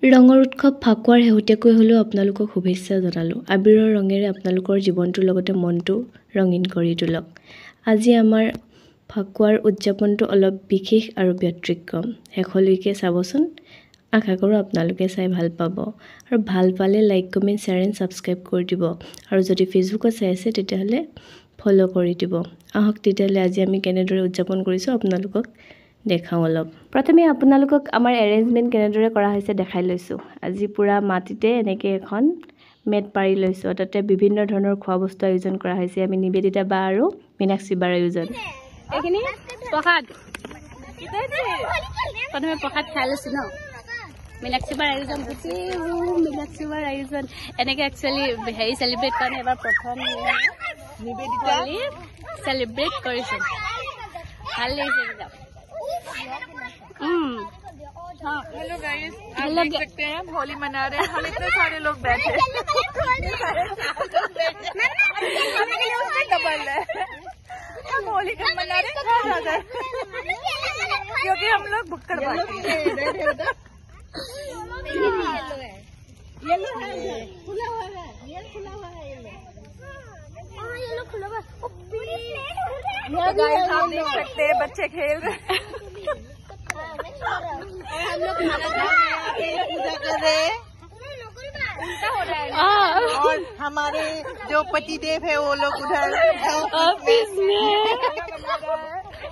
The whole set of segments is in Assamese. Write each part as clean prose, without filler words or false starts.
ৰঙৰ উৎসৱ ফাকুৱাৰ শেহতীয়াকৈ হ'লেও আপোনালোকক শুভেচ্ছা জনালোঁ। আবিৰৰ ৰঙেৰে আপোনালোকৰ জীৱনটোৰ লগতে মনটো ৰঙীন কৰি তোলক। আজি আমাৰ ফাকুৱাৰ উদযাপনটো অলপ বিশেষ আৰু ব্যতিক্ৰম। শেষলৈকে চাবচোন। আশা কৰোঁ আপোনালোকে চাই ভাল পাব। আৰু ভাল পালে like, comment, share and subscribe কৰি দিব। আৰু যদি ফেচবুকত চাই আছে তেতিয়াহ'লে ফ'ল' কৰি দিব। আহক তেতিয়াহ'লে আজি আমি কেনেদৰে উদযাপন কৰিছোঁ আপোনালোকক দেখাওঁ অলপ। প্ৰথমে আপোনালোকক আমাৰ এৰেঞ্জমেণ্ট কেনেদৰে কৰা হৈছে দেখাই লৈছোঁ। আজি পুৰা মাটিতে এনেকৈ এখন মেট পাৰি লৈছোঁ। তাতে বিভিন্ন ধৰণৰ খোৱা বস্তু আয়োজন কৰা হৈছে। আমি নিবেদিতা বা আৰু মীনাক্ষী বাৰ আয়োজন। এইখিনি প্ৰসাদ প্ৰথমে প্ৰসাদ খাই লৈছোঁ ন। মীনাক্ষী বাৰ আয়োজন গোটেইবোৰ মীনাক্ষী বাৰ আয়োজন। এনেকৈ একচুৱেলি হেৰি চেলিব্ৰেট কাৰণে এবাৰ প্ৰথম নিবেদিতা চেলিব্ৰেট কৰিছোঁ। ভাল লাগিছে একদম। हेलो गाइस, आप देख सकते हैं होली मना रहे हैं। हम इतने सारे लोग बैठे डबल है। हम होली कब मना रहे हैं क्योंकि हम लोग भुक्कड़ बांटते हैं। गाइस आप देख सकते हैं बच्चे खेल रहे हैं। हम लोग पूजा कर रहे हैं और हमारे जो पतिदेव है वो लोग उधर ऑफिस में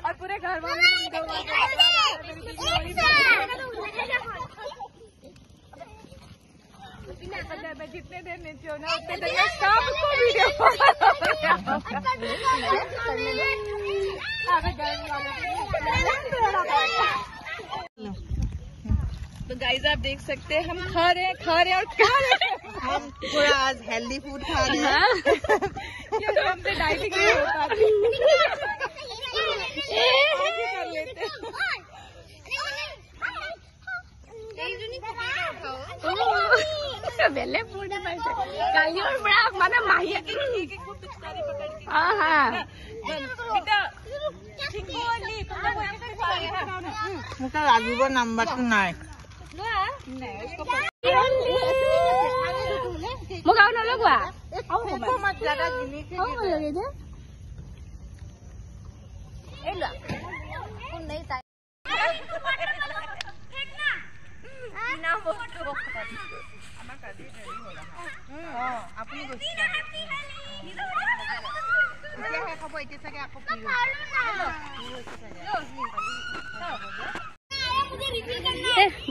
और पूरे घर वाले मैं जितने देर नीचे हो ना उतने देर में सबको वीडियो तो गाइस आप देख सकते हैं हम खा रहे हैं और खा रहे हैं। हम थोड़ा आज हेल्दी फूड खा रहे हैं क्योंकि हमसे डाइटिंग नहीं हो पाती। कर लेते बेले फूड कालियों बड़ा माना माहिया मुझे राजीव नंबर तो नहीं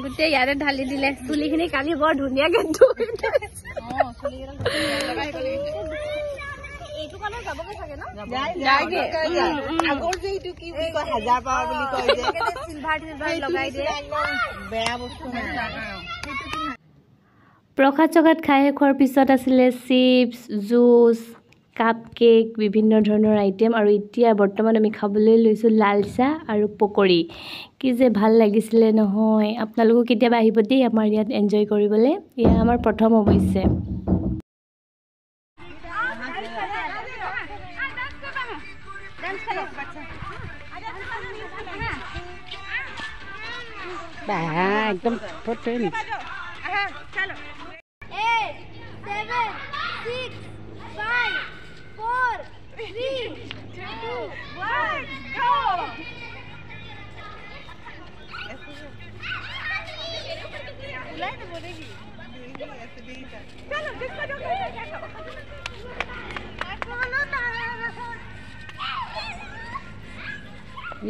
গোটেই ইয়াৰে ঢালি দিলে। চুলিখিনি কালি বৰ ধুনীয়াকে প্ৰসাদ চসাদ খাই খোৱাৰ পিছত আছিলে চিপছ, জুচ, কাপ কেক, বিভিন্ন ধৰণৰ আইটেম। আৰু এতিয়া বৰ্তমান আমি খাবলৈ লৈছোঁ লাল চাহ আৰু পকৰি। কি যে ভাল লাগিছিলে নহয়। আপোনালোকো কেতিয়াবা আহিব দেই আমাৰ ইয়াত এনজয় কৰিবলৈ। এয়া আমাৰ প্ৰথম অৱশ্যে। একদম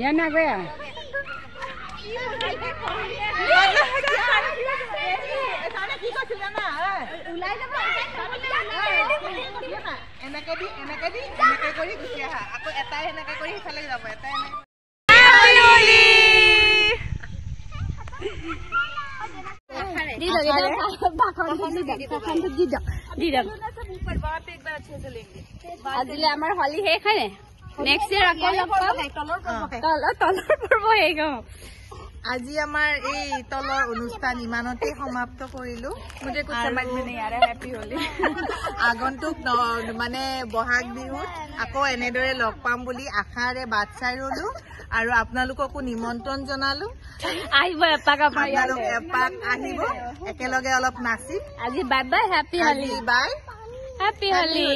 ये ना गया আমাৰ হলি শেষ হয় নেক্সট ইয়াৰ আকৌ তলৰ পৰ্ব শেষ আজি আমাৰ এই তলৰ অনুষ্ঠান ইমানতে সমাপ্ত কৰিলো मुझे कुछ समझ में नहीं आ रहा हैप्पी होली আগন্তুক মানে বহাগ বিহুত আকৌ এনেদৰে লগ পাম বুলি আশাৰে বাট চাই ৰলো আৰু আপোনালোককো নিমন্ত্ৰণ জনালো আহিব এপাক আপোনালোক এপাক আহিব একেলগে অলপ নাচি আজি বাই বাই हैप्पी होली বাই हैप्पी होली